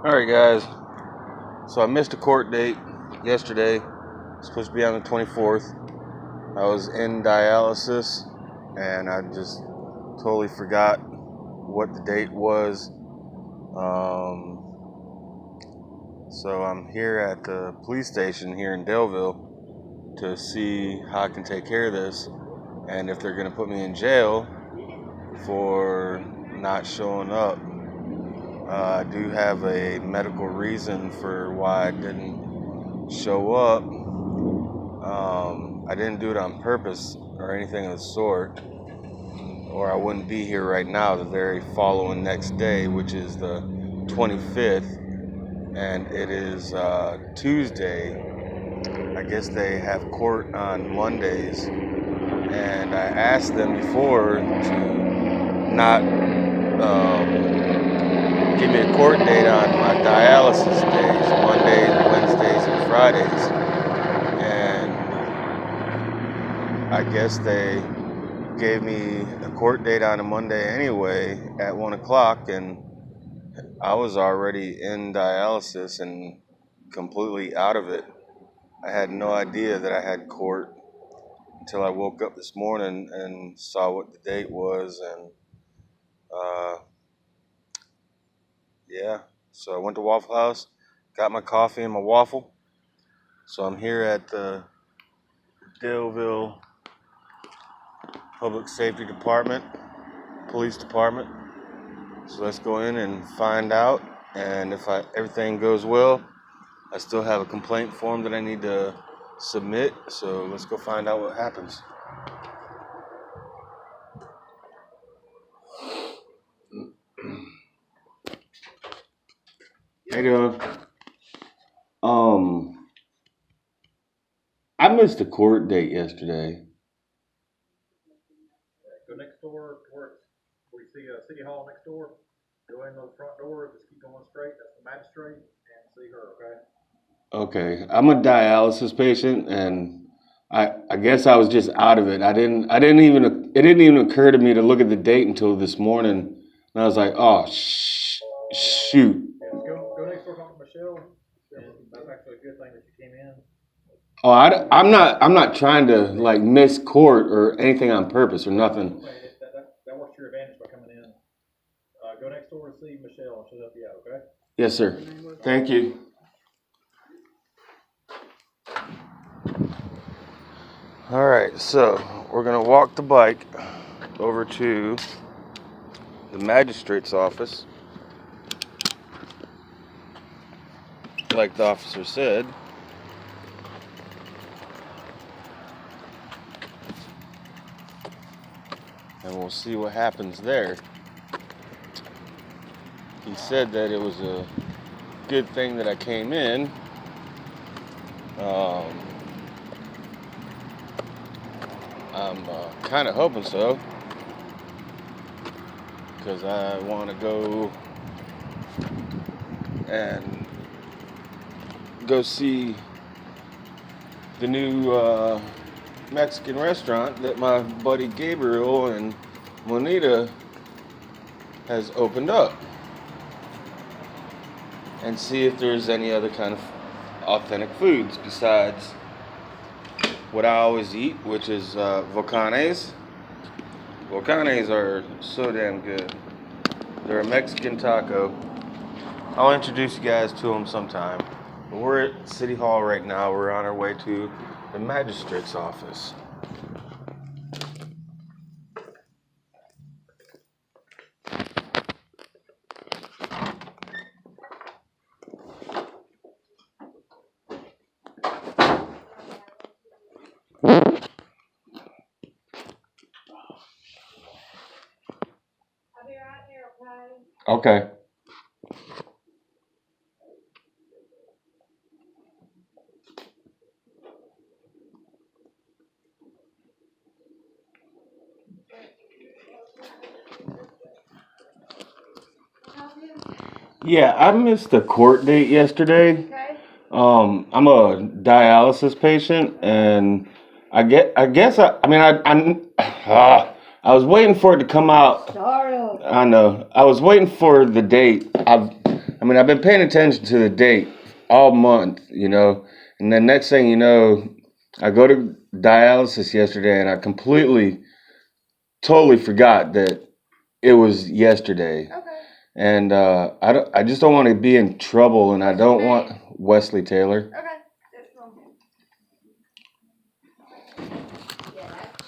Alright guys, so I missed a court date yesterday. It's supposed to be on the 24th. I was in dialysis and I just totally forgot what the date was. So I'm here at the police station here in Daleville to see how I can take care of this and if they're going to put me in jail for not showing up. I do have a medical reason for why I didn't show up. I didn't do it on purpose or anything of the sort, or I wouldn't be here right now the very following next day, which is the 25th, and it is Tuesday. I guess they have court on Mondays, and I asked them before to not give me a court date on my dialysis days, Mondays, Wednesdays, and Fridays. And I guess they gave me a court date on a Monday anyway at 1 o'clock, and I was already in dialysis and completely out of it. I had no idea that I had court until I woke up this morning and saw what the date was, and yeah, so I went to Waffle House, got my coffee and my waffle. So I'm here at the Daleville Public Safety Department, Police Department. So let's go in and find out, and if everything goes well, I still have a complaint form that I need to submit, so let's go find out what happens. How you doing? I missed a court date yesterday. Go next door where you see City Hall next door. Go in the front door, just keep going straight. That's the magistrate, and see her, okay? Okay, I'm a dialysis patient, and I guess I was just out of it. It didn't even occur to me to look at the date until this morning, and I was like, oh shoot. Yeah, go next door, talk to Michelle. That's actually a good thing that you came in. Oh, I'm not trying to like miss court or anything on purpose or nothing. That works to your advantage by coming in. Go next door and see Michelle, and she'll help you out, okay? Yes, sir. Thank you. All right, so we're gonna walk the bike over to the magistrate's office, like the officer said. And we'll see what happens there. He said that it was a good thing that I came in. I'm kind of hoping so, because I want to go see the new Mexican restaurant that my buddy Gabriel and Monita has opened up, and see if there's any other kind of authentic foods besides what I always eat, which is volcanes. Volcanes are so damn good. They're a Mexican taco. I'll introduce you guys to them sometime. But we're at City Hall right now. We're on our way to the magistrate's office. Okay. Yeah, I missed the court date yesterday. Okay. I'm a dialysis patient, and I was waiting for it to come out. Startled. I know. I was waiting for the date. I mean, I've been paying attention to the date all month, you know, and then next thing you know, I go to dialysis yesterday and I totally forgot that it was yesterday. Okay. And I just don't want to be in trouble, and I don't want Wesley Taylor. Okay. That's fine. Yeah, that's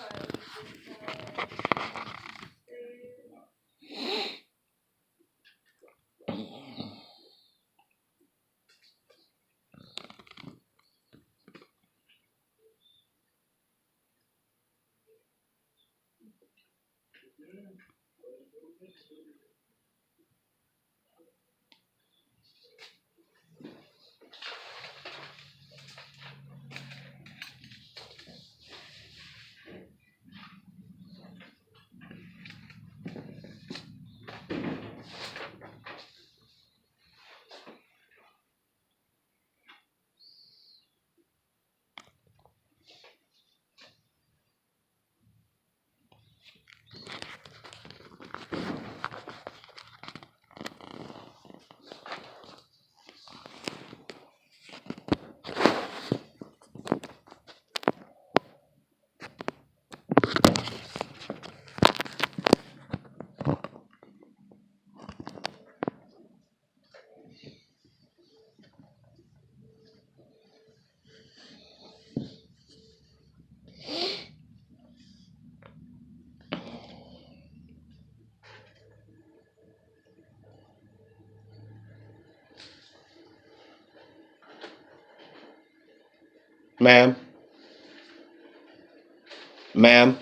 Ma'am. Ma'am.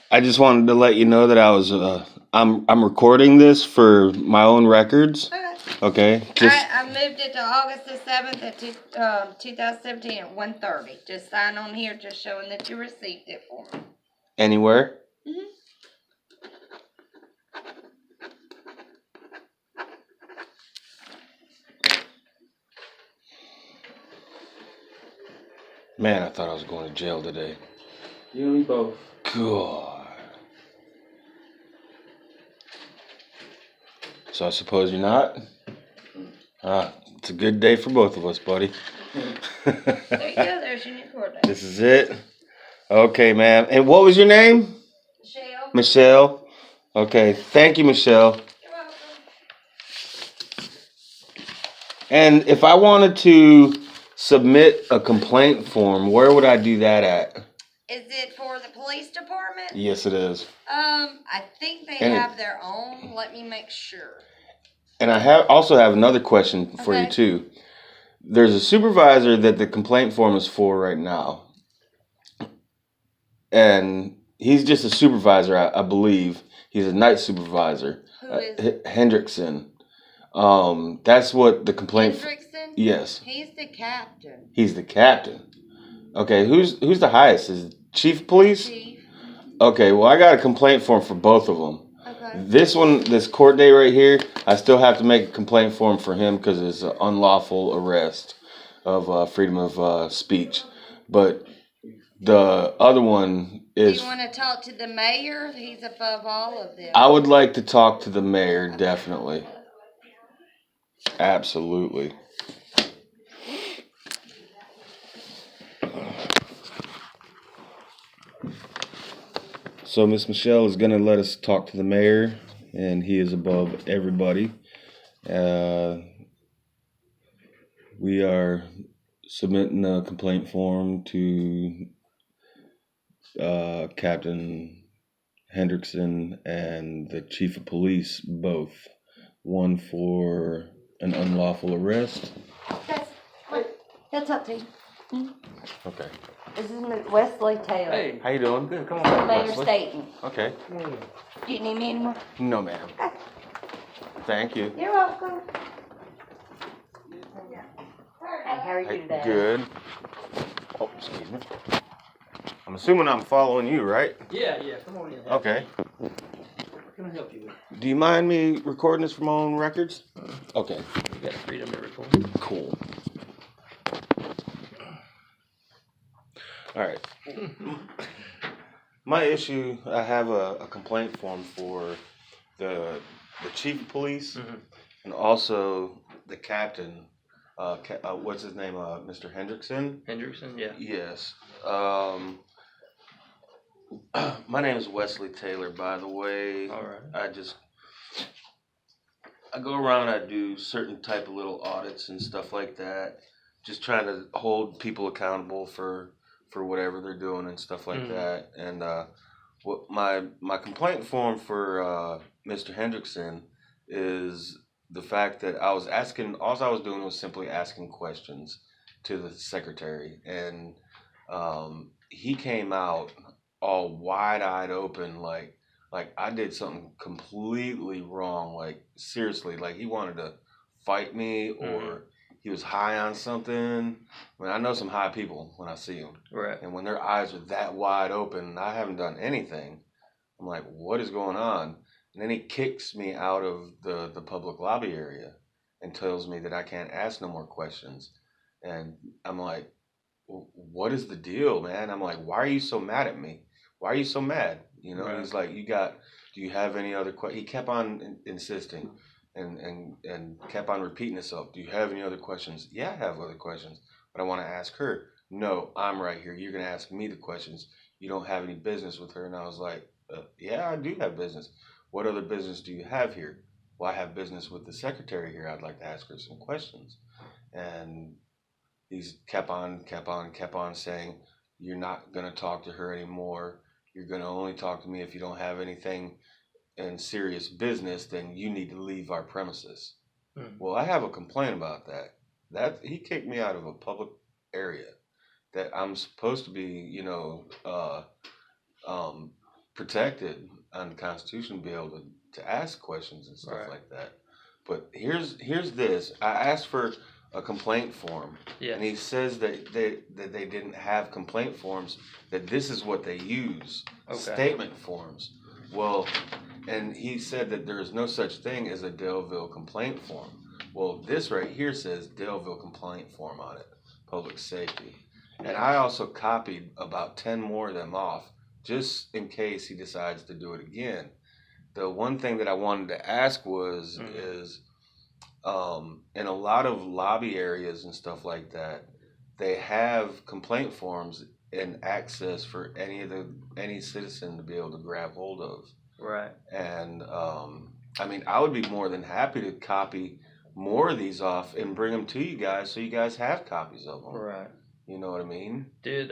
I just wanted to let you know that I'm recording this for my own records. Okay. I moved it to August the 7th at 2017 at 1:30. Just sign on here, just showing that you received it for me. Anywhere? Mm-hmm. Man, I thought I was going to jail today. You and me both. God. So I suppose you're not? It's a good day for both of us, buddy. There you go. There's your new court date. This is it? Okay, ma'am. And what was your name? Michelle. Michelle. Okay, thank you, Michelle. You're welcome. And if I wanted to submit a complaint form, where would I do that at? Is it for the police department? Yes, it is. I think they have their own. Let me make sure. And I also have another question for you too. There's a supervisor that the complaint form is for right now. And he's just a supervisor, I believe. He's a night supervisor. Who is? Hendrickson. That's what the complaint. Hendrickson? Yes. He's the captain. He's the captain. Okay, who's the highest? Is it Chief of Police? Chief. Okay, well I got a complaint form for both of them. Okay. This court day right here, I still have to make a complaint form for him because it's an unlawful arrest of freedom of speech. But the other one is. Do you want to talk to the mayor? He's above all of them. I would like to talk to the mayor, definitely. Absolutely. So Miss Michelle is going to let us talk to the mayor, and he is above everybody. We are submitting a complaint form to Captain Hendrickson and the Chief of Police, both. One for an unlawful arrest. He'll talk to you. Okay. This is Miss Wesley Taylor. Hey, How you doing? good. Come on, Mayor Wesley. Staten. Okay. Do you need me anymore? No, ma'am. Thank you. You're welcome. Hey, how are you today? Good. Oh, excuse me. I'm assuming I'm following you, right? Yeah. Come on in. Okay. What can I help you with? Do you mind me recording this for my own records? Okay. You got freedom to record. Cool. All right. My issue, I have a complaint form for the chief of police and also the captain. What's his name? Mr. Hendrickson. Hendrickson, yeah. Yes. My name is Wesley Taylor, by the way. All right. I go around, I do certain type of little audits and stuff like that, just trying to hold people accountable for whatever they're doing and stuff like that. And what my complaint form for Mr. Hendrickson is the fact that all I was doing was simply asking questions to the secretary, and he came out all wide-eyed open, like I did something completely wrong, like seriously, like he wanted to fight me or he was high on something. I mean, I know some high people when I see them. Right. And when their eyes are that wide open, I haven't done anything. I'm like, what is going on? And then he kicks me out of the public lobby area and tells me that I can't ask no more questions. And I'm like, what is the deal, man? I'm like, why are you so mad at me? Why are you so mad? You know, He's like, do you have any other questions? He kept on insisting and kept on repeating himself. Do you have any other questions? Yeah, I have other questions, but I want to ask her. No, I'm right here. You're going to ask me the questions. You don't have any business with her. And I was like, yeah, I do have business. What other business do you have here? Well, I have business with the secretary here. I'd like to ask her some questions. And he's kept on saying, you're not going to talk to her anymore. You're going to only talk to me if you don't have anything in serious business, then you need to leave our premises. Well, I have a complaint about that. That he kicked me out of a public area that I'm supposed to be, protected under the Constitution to be able to ask questions and stuff like that. But here's this. I asked for a complaint form, and he says that they didn't have complaint forms, that this is what they use, statement forms. Well, and he said that there is no such thing as a Daleville complaint form. Well, this right here says Daleville complaint form on it, public safety. And I also copied about 10 more of them off, just in case he decides to do it again. The one thing that I wanted to ask was, in a lot of lobby areas and stuff like that, they have complaint forms and access for any citizen to be able to grab hold of. Right. And I mean, I would be more than happy to copy more of these off and bring them to you guys so you guys have copies of them. Right. You know what I mean? Did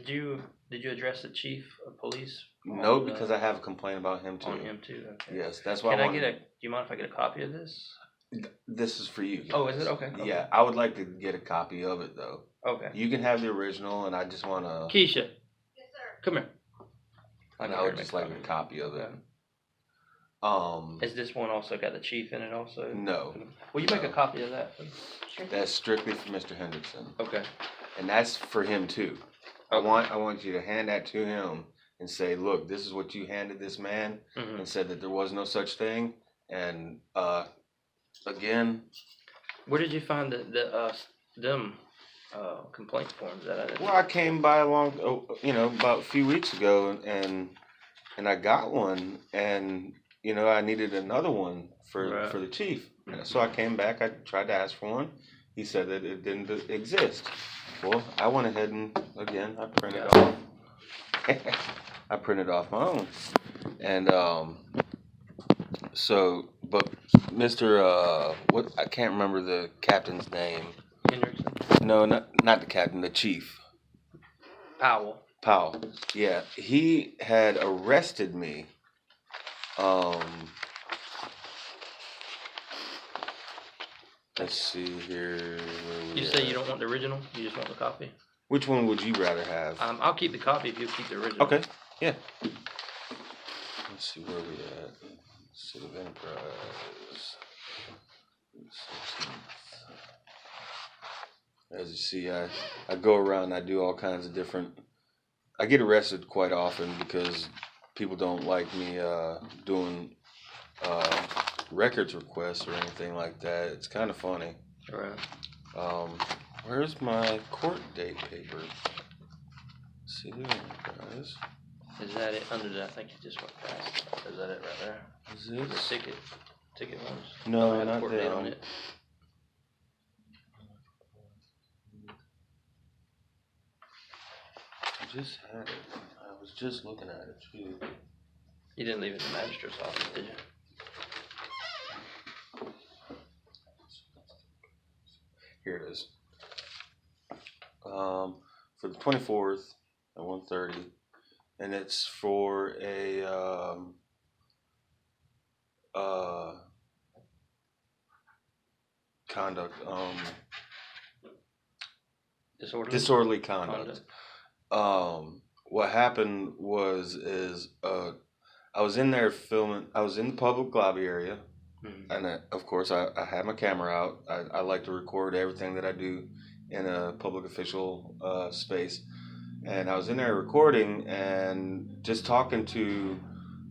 you address the chief of police? No, because I have a complaint about him too. On him too. Okay. Yes, that's why. Do you mind if I get a copy of this? This is for you guys. Oh, is it? Okay. Yeah, I would like to get a copy of it though. Okay. You can have the original, and I just want to. Keisha. Yes, sir. Come here. I would just like a copy of it. Is this one also got the chief in it also? No. Will you make a copy of that? That's strictly for Mr. Hendrickson. Okay. And that's for him too. Okay. I want you to hand that to him and say, look, this is what you handed this man, and said that there was no such thing. And again, where did you find them complaint forms that I didn't? Well, I came by about a few weeks ago, and I got one, and I needed another one for the chief. So I came back. I tried to ask for one. He said that it didn't exist. Well, I went ahead and again I printed off. I printed off my own, and but Mr. What, I can't remember the captain's name. Hendrickson? No, not the captain, the chief. Powell. Yeah, he had arrested me. Let's see here. You say you don't want the original? You just want the copy? Which one would you rather have? I'll keep the copy if you keep the original. Okay. Yeah. Let's see where we at. City of Enterprise. As you see, I go around. I do all kinds of different. I get arrested quite often because people don't like me doing records requests or anything like that. It's kind of funny. Right. Where's my court date paper? see here, guys. Is that it? Under that, I think you just went past. Is that it right there? Is The this? ticket ones? No, Don't have not court date that on one. it. I just had it. I was just looking at it too. You didn't leave it in the magistrate's office, did you? Here it is. For the 24th at 1:30, and it's for a conduct disorderly conduct. What happened is I was in there filming. I was in the public lobby area. Mm-hmm. And of course, I had my camera out. I like to record everything that I do in a public official space. And I was in there recording and just talking to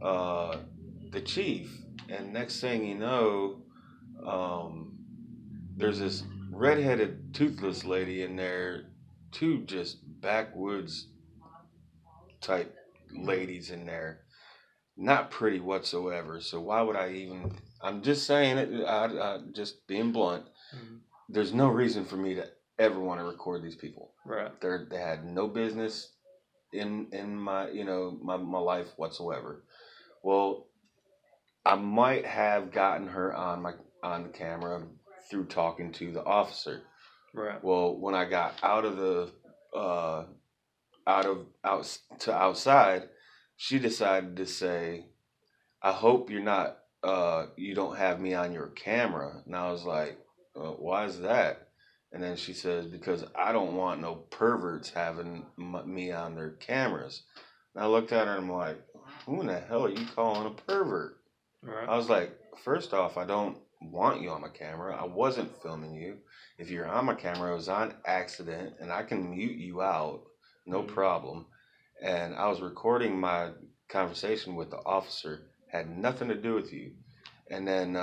the chief. And next thing you know, there's this redheaded, toothless lady in there, two just backwoods type ladies in there. Not pretty whatsoever. So why would I even? I'm just saying it. I just being blunt. Mm-hmm. There's no reason for me to ever want to record these people. Right. They had no business in my my life whatsoever. Well, I might have gotten her on the camera through talking to the officer. Right. Well, when I got out to outside, she decided to say, "I hope you're not. You don't have me on your camera." And I was like, "Why is that?" And then she says, "Because I don't want no perverts having me on their cameras." And I looked at her and I'm like, "Who in the hell are you calling a pervert?" Right. I was like, "First off, I don't want you on my camera. I wasn't filming you. If you're on my camera, it was on accident, and I can mute you out, no problem." And I was recording my conversation with the officer. Had nothing to do with you. And then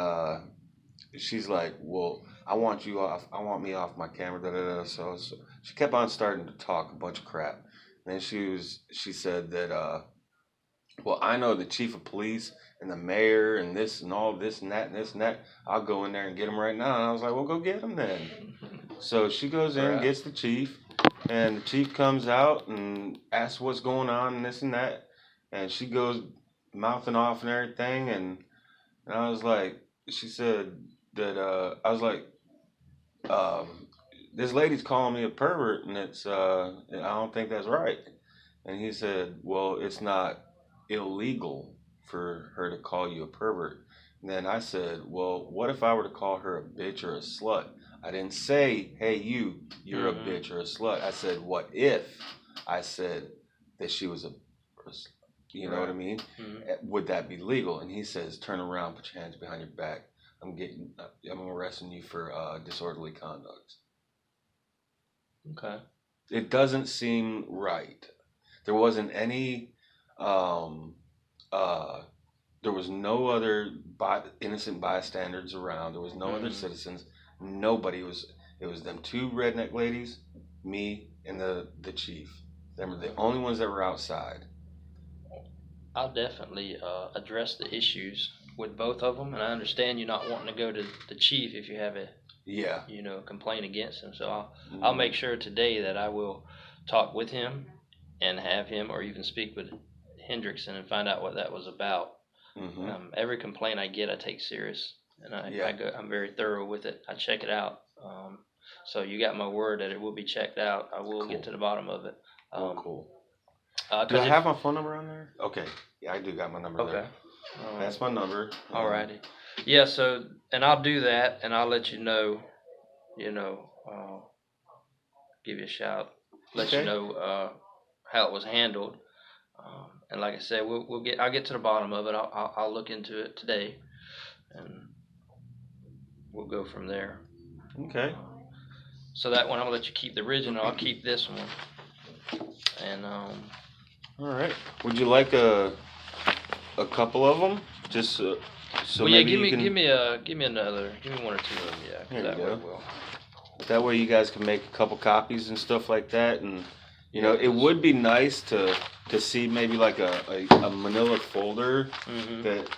she's like, "Well, I want you off. I want me off my camera." Da, da, da. So she kept on starting to talk a bunch of crap. And then she said that, "Well, I know the chief of police and the mayor and this and all this and that and this and that. I'll go in there and get him right now." And I was like, "Well, go get him then." So she goes in, Right. gets the chief, and the chief comes out and asks what's going on and this and that. And she goes mouthing off and everything. And I was like, she said that, I was like, "This lady's calling me a pervert, and I don't think that's right." And he said, "Well, it's not illegal for her to call you a pervert." And then I said, "Well, what if I were to call her a bitch or a slut?" I didn't say, "Hey, you're a bitch or a slut." I said, "What if I said that she was you know what I mean? Mm-hmm. Would that be legal?" And he says, "Turn around, put your hands behind your back. I'm arresting you for disorderly conduct." Okay. It doesn't seem right. There wasn't any, there was no other innocent bystanders around. There was no other citizens. Nobody was. It was them two redneck ladies, me, and the chief. They were the only ones that were outside. I'll definitely address the issues with both of them, and I understand you not wanting to go to the chief if you have a complaint against him. So I'll make sure today that I will talk with him and have him, or even speak with Hendrickson and find out what that was about. Mm-hmm. Every complaint I get, I take serious, and I'm very thorough with it. I check it out. So you got my word that it will be checked out. I will get to the bottom of it. Cool. Do I have my phone number on there? Okay. Yeah, I do got my number there. That's my number. Alrighty. Yeah, so, and I'll do that, and I'll let you know, give you a shout, let you know how it was handled. And like I said, I'll get to the bottom of it. I'll look into it today, and we'll go from there. Okay. So that one, I'm gonna let you keep the original. I'll keep this one. And all right. Would you like a couple of them? Just so maybe give me another. Give me one or two of them. Yeah. There you go. That way you guys can make a couple copies and stuff like that, and You know, it would be nice to see maybe like a manila folder that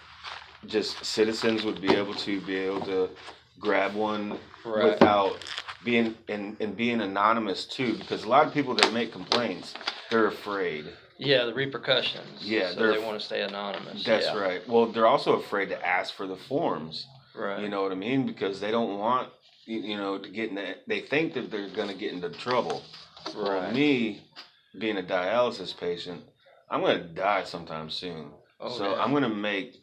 just citizens would be able to grab one without being and being anonymous too, because a lot of people that make complaints, they're afraid. Yeah, the repercussions. Yeah, so they want to stay anonymous. That's right. Well, they're also afraid to ask for the forms. Right. You know what I mean? Because they don't want to get in that. They think that they're going to get into trouble. Right. Well, me being a dialysis patient, I'm going to die sometime soon. So I'm going to make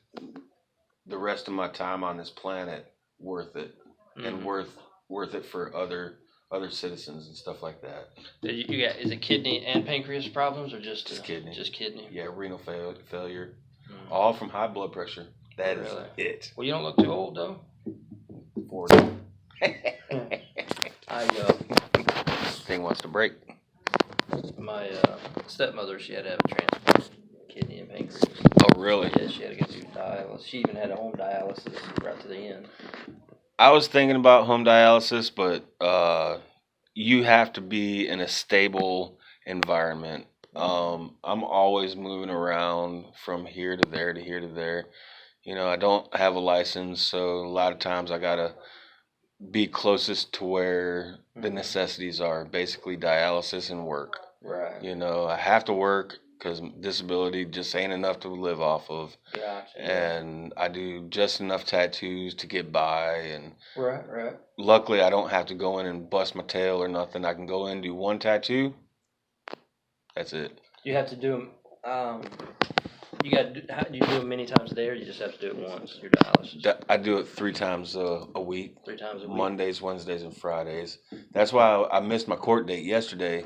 the rest of my time on this planet worth it, and worth it for other citizens and stuff like that. You got, is it kidney and pancreas problems, or just kidney? Just kidney. Yeah, renal failure, all from high blood pressure. That is it. Well, you don't look too old though. 40. Thing wants to break. My stepmother, she had to have a transplant, kidney and pancreas. Oh, really? Yeah, she had to go through dialysis. She even had a home dialysis right to the end. I was thinking about home dialysis, but you have to be in a stable environment. I'm always moving around from here to there to here to there. I don't have a license, so a lot of times I gotta be closest to where the necessities are, basically dialysis and work. Right. I have to work because disability just ain't enough to live off of. Gotcha. And I do just enough tattoos to get by, and right. Luckily I don't have to go in and bust my tail or nothing. I can go in and do one tattoo. That's it. You have to do them. You do them many times a day, or you just have to do it once? Your dialysis. I do it 3 times a week. 3 times a week. Mondays, Wednesdays, and Fridays. That's why I missed my court date yesterday.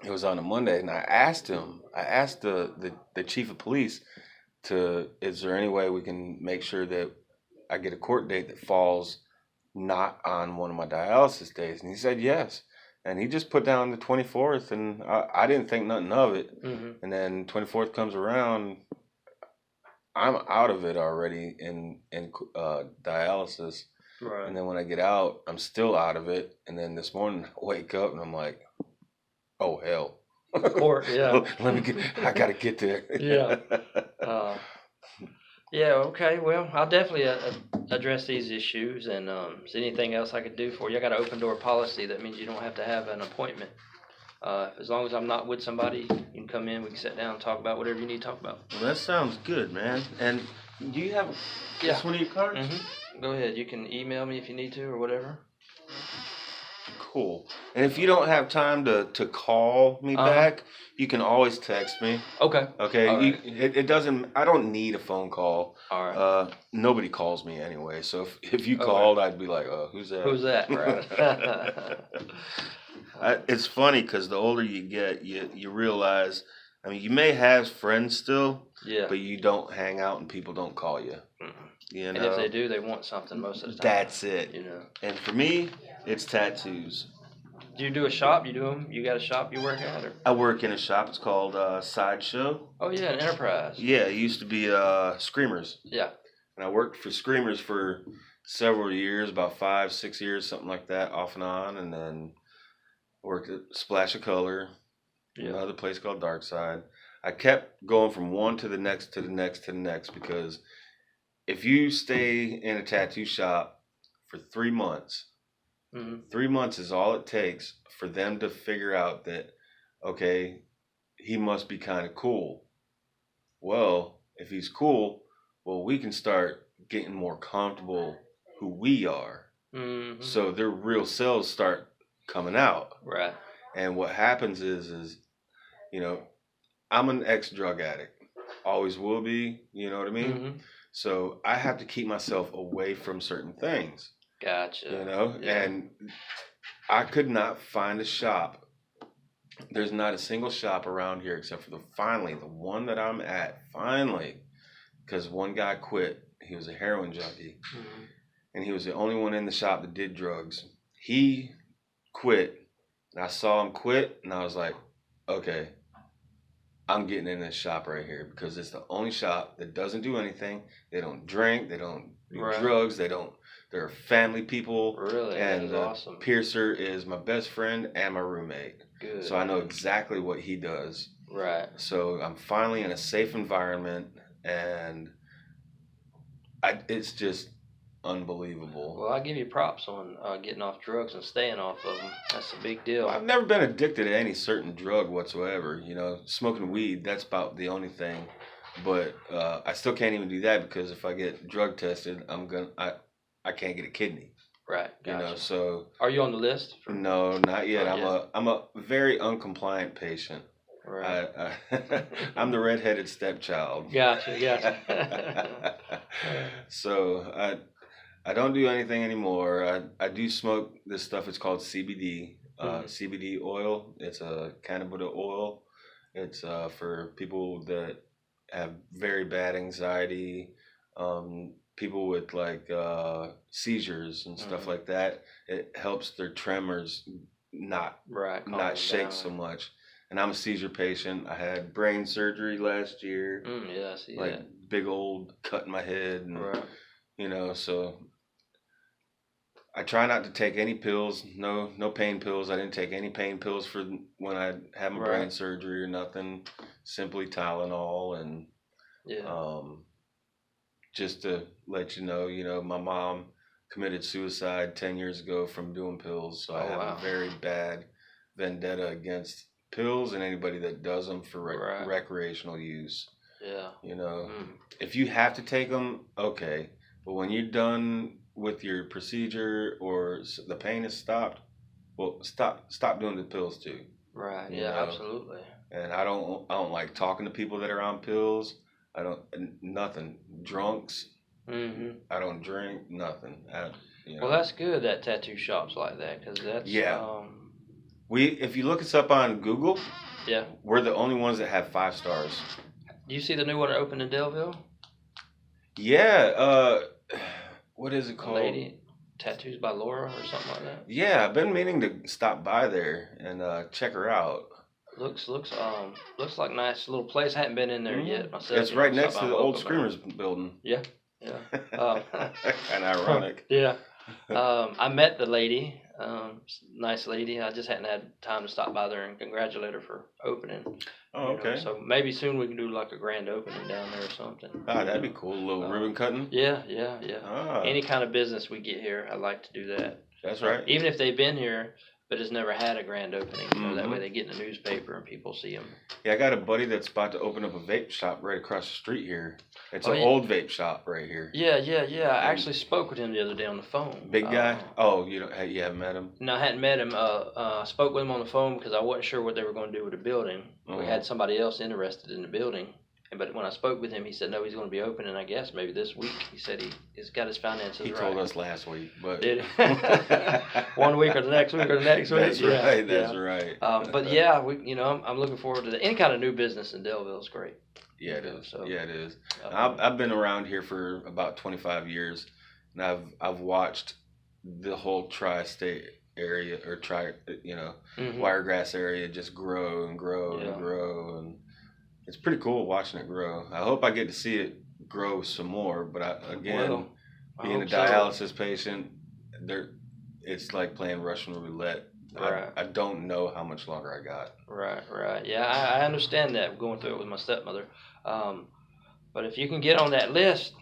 It was on a Monday, and I asked the chief of police is there any way we can make sure that I get a court date that falls not on one of my dialysis days? And he said yes. And he just put down the 24th, and I didn't think nothing of it. And then 24th comes around, I'm out of it already in dialysis. Right. And then when I get out, I'm still out of it. And then this morning I wake up and I'm like, oh hell. Court, yeah. I gotta get there. Yeah. Yeah, okay. Well, I'll definitely address these issues, and is there anything else I could do for you? I got an open door policy. That means you don't have to have an appointment. As long as I'm not with somebody, you can come in, we can sit down and talk about whatever you need to talk about. Well, that sounds good, man. And do you have this one of your cards? Go ahead. You can email me if you need to or whatever. Cool. And if you don't have time to call me back, you can always text me. Okay. Okay. Right. It doesn't. I don't need a phone call. All right. Nobody calls me anyway. So if you called, I'd be like, who's that? Who's that? Right. It's funny because the older you get, you realize. I mean, you may have friends still. Yeah. But you don't hang out and people don't call you. And if they do, they want something most of the time. That's it. And for me, it's tattoos. Do you do a shop? You do them? You got a shop you work at? Or? I work in a shop. It's called Sideshow. Oh, yeah, an Enterprise. Yeah, it used to be Screamers. Yeah. And I worked for Screamers for several years, about 5-6 years, something like that, off and on. And then worked at Splash of Color, another place called Dark Side. I kept going from one to the next to the next to the next, because if you stay in a tattoo shop for 3 months, 3 months is all it takes for them to figure out that, okay, he must be kind of cool. Well, if he's cool, we can start getting more comfortable who we are. So their real selves start coming out. Right. And what happens is, I'm an ex-drug addict. Always will be, you know what I mean? So I have to keep myself away from certain things. Gotcha. And I could not find a shop. There's not a single shop around here except for the one that I'm at, because one guy quit. He was a heroin junkie. And he was the only one in the shop that did drugs. He quit, and I saw him quit, and I was like, okay, I'm getting in this shop right here, because it's the only shop that doesn't do anything. They don't drink. They don't do drugs. They don't They're family people. Really? And That's awesome. piercer is my best friend and my roommate. Good. So I know exactly what he does. Right. So I'm finally in a safe environment, and it's just unbelievable. Well, I give you props on getting off drugs and staying off of them. That's a big deal. Well, I've never been addicted to any certain drug whatsoever. You know, smoking weed, that's about the only thing. But I still can't even do that because if I get drug tested, I can't get a kidney. Right. Gotcha. You know, so. Are you on the list? No, not yet. Not I'm a very uncompliant patient. Right. I'm the redheaded stepchild. Gotcha. So I don't do anything anymore. I do smoke this stuff. It's called CBD. CBD oil. It's a cannabis oil. It's for people that have very bad anxiety, people with like seizures and stuff like that. It helps their tremors not shake so much. And I'm a seizure patient. I had brain surgery last year. Yeah, I see like that. Big old cut in my head, and you know, so I try not to take any pills. No pain pills. I didn't take any pain pills for when I had my brain surgery or nothing. Simply Tylenol, and just to let you know, my mom committed suicide 10 years ago from doing pills. So I have a very bad vendetta against pills and anybody that does them for recreational use. Yeah. You know, if you have to take them, okay. But when you're done with your procedure or the pain is stopped, well, stop doing the pills too. Right. Yeah, absolutely. And I don't like talking to people that are on pills. I don't nothing. Drunks. I don't drink nothing. Well, that's good that tattoo shops like that, because that's if you look us up on Google, we're the only ones that have 5 stars. Do you see the new one that opened in Daleville? Yeah. What is it called? Lady Tattoos by Laura or something like that. Yeah, I've been meaning to stop by there and check her out. Looks like a nice little place. I hadn't been in there yet myself. It's right next to the old Screamers building. Yeah. Kind of ironic. Yeah. I met the lady. Nice lady. I just hadn't had time to stop by there and congratulate her for opening. Oh, okay. So maybe soon we can do like a grand opening down there or something. Ah, that'd be cool. A little ribbon cutting. Yeah. Ah. Any kind of business we get here, I like to do that. That's right. Even if they've been here, but has never had a grand opening. So that way they get in the newspaper and people see them. Yeah, I got a buddy that's about to open up a vape shop right across the street here. It's an old vape shop right here. Yeah. I actually spoke with him the other day on the phone. Big guy? You haven't met him? No, I hadn't met him. I spoke with him on the phone because I wasn't sure what they were going to do with the building. We had somebody else interested in the building. But when I spoke with him, he said, no, he's going to be opening, I guess, maybe this week. He said he's got his finances right. He told us last week. But did he? 1 week or the next week or the next week? That's right, that's right. But yeah, I'm looking forward to that. Any kind of new business in Daleville is great. Yeah, it is. Yeah, it is. I've been around here for about 25 years, and I've watched the whole tri-state area, or Wiregrass area just grow and grow and grow, and it's pretty cool watching it grow. I hope I get to see it grow some more, but being a dialysis patient, it's like playing Russian roulette. Right. I don't know how much longer I got. Right. Yeah, I understand that. Going through it with my stepmother. But if you can get on that list,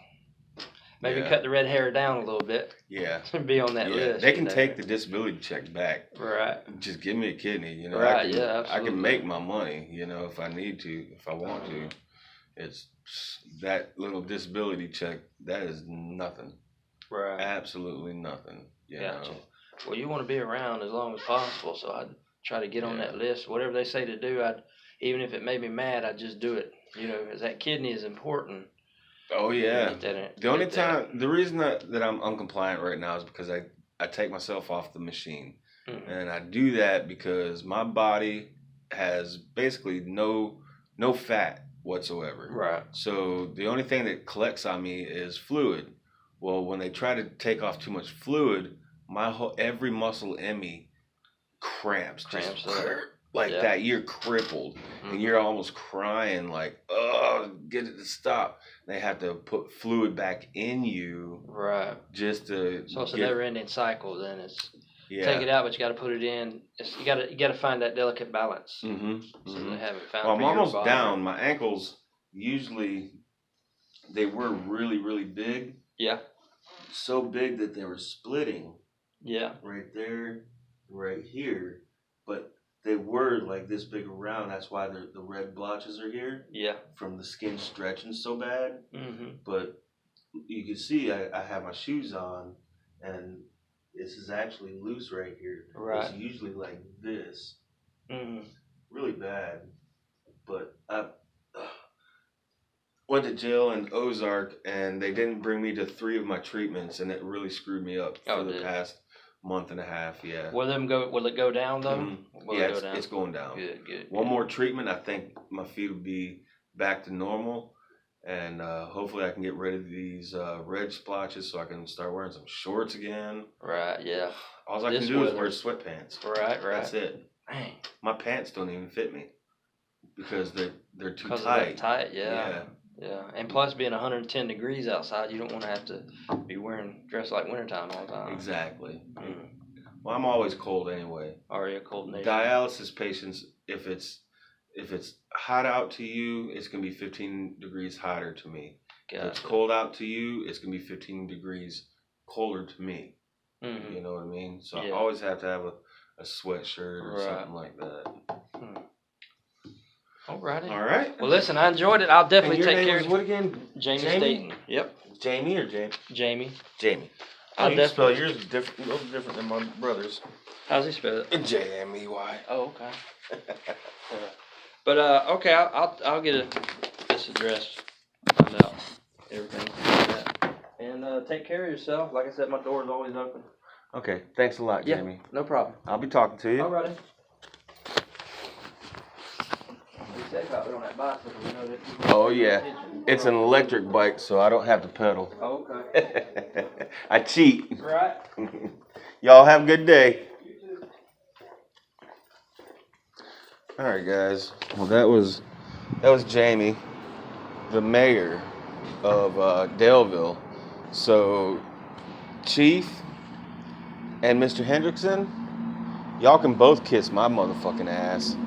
maybe cut the red hair down a little bit. Yeah. Be on that list. They can take the disability check back. Right. Just give me a kidney. Right. Absolutely. I can make my money. If I need to, if I want to. It's that little disability check. That is nothing. Right. Absolutely nothing. Gotcha. Well, you want to be around as long as possible, so I'd try to get on that list. Whatever they say to do, even if it made me mad, I'd just do it. Because that kidney is important. Oh yeah. The reason that I'm uncompliant right now is because I take myself off the machine, and I do that because my body has basically no fat whatsoever. Right. So the only thing that collects on me is fluid. Well, when they try to take off too much fluid, every muscle in me cramps. like that, you're crippled and you're almost crying like, oh, get it to stop. They have to put fluid back in you, right? Just to. So it's a never-ending cycle. Then it's take it out, but you got to put it in. You got to find that delicate balance. So they haven't found. Well, I'm almost down. My ankles usually they were really, really big. Yeah. So big that they were splitting. Yeah. Right there, right here, but they were like this big around. That's why the red blotches are here. Yeah. From the skin stretching so bad. But you can see I have my shoes on, and this is actually loose right here. Right. It's usually like this. Really bad. But I went to jail in Ozark, and they didn't bring me to 3 of my treatments, and it really screwed me up for the past month and a half. Yeah. Will it go down though? Yeah, it's going down. Good. One more treatment, I think my feet will be back to normal, and hopefully I can get rid of these red splotches so I can start wearing some shorts again. Right. Yeah. All I can do is wear sweatpants. Right. That's it. Dang. My pants don't even fit me because they're too tight. Tight. Yeah. Yeah, and plus being 110 degrees outside, you don't want to have to be dressed like wintertime all the time. Exactly. Well, I'm always cold anyway. Are you a cold nation? Dialysis patients, if it's hot out to you, it's gonna be 15 degrees hotter to me. Gotcha. If it's cold out to you, it's gonna be 15 degrees colder to me. You know what I mean? So I always have to have a sweatshirt or something like that. Alrighty. All right. Well, listen, I enjoyed it. I'll definitely take care of what again? Jayme Staten. Yep. Jayme or Jayme? Jayme. Jamie. I'll definitely spell yours different. A little different than my brother's. How's he spell it? J-M-E-Y. Oh, okay. But okay, I'll get this address, find out everything like that, and take care of yourself. Like I said, my door is always open. Okay. Thanks a lot, Jayme. No problem. I'll be talking to you. Alrighty. On that bicycle, oh yeah, it's an electric bike, so I don't have to pedal. Oh, okay. I cheat. Right. Y'all have a good day. All right, guys. Well, that was Jayme, the mayor of Daleville. So, Chief and Mr. Hendrickson, y'all can both kiss my motherfucking ass.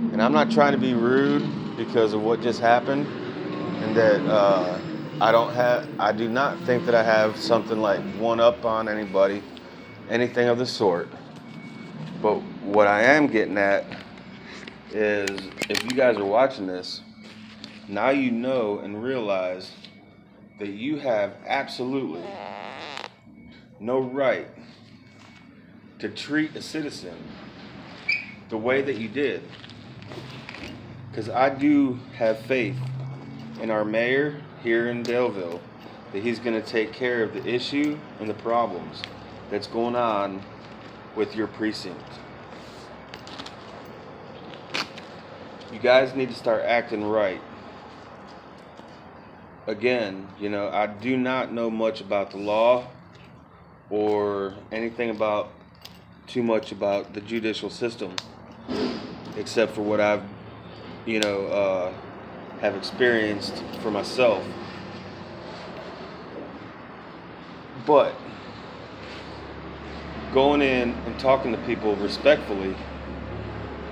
And I'm not trying to be rude because of what just happened, and that I do not think that I have something like one up on anybody, anything of the sort. But what I am getting at is, if you guys are watching this, now you know and realize that you have absolutely no right to treat a citizen the way that you did. Because I do have faith in our mayor here in Daleville that he's going to take care of the issue and the problems that's going on with your precinct. You guys need to start acting right. Again, I do not know much about the law or anything too much about the judicial system, except for what I've have experienced for myself. But going in and talking to people respectfully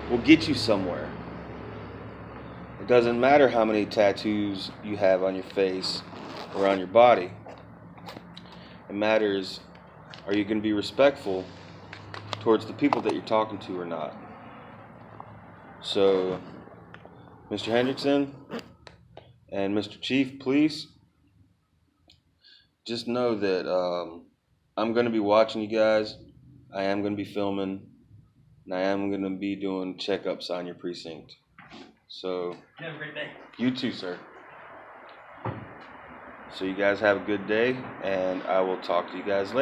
will get you somewhere. It doesn't matter how many tattoos you have on your face or on your body. It matters, are you going to be respectful towards the people that you're talking to or not? So, Mr. Hendrickson and Mr. Chief, please just know that I'm going to be watching you guys. I am going to be filming, and I am going to be doing checkups on your precinct. So, have a great day. You too, sir. So you guys have a good day, and I will talk to you guys later.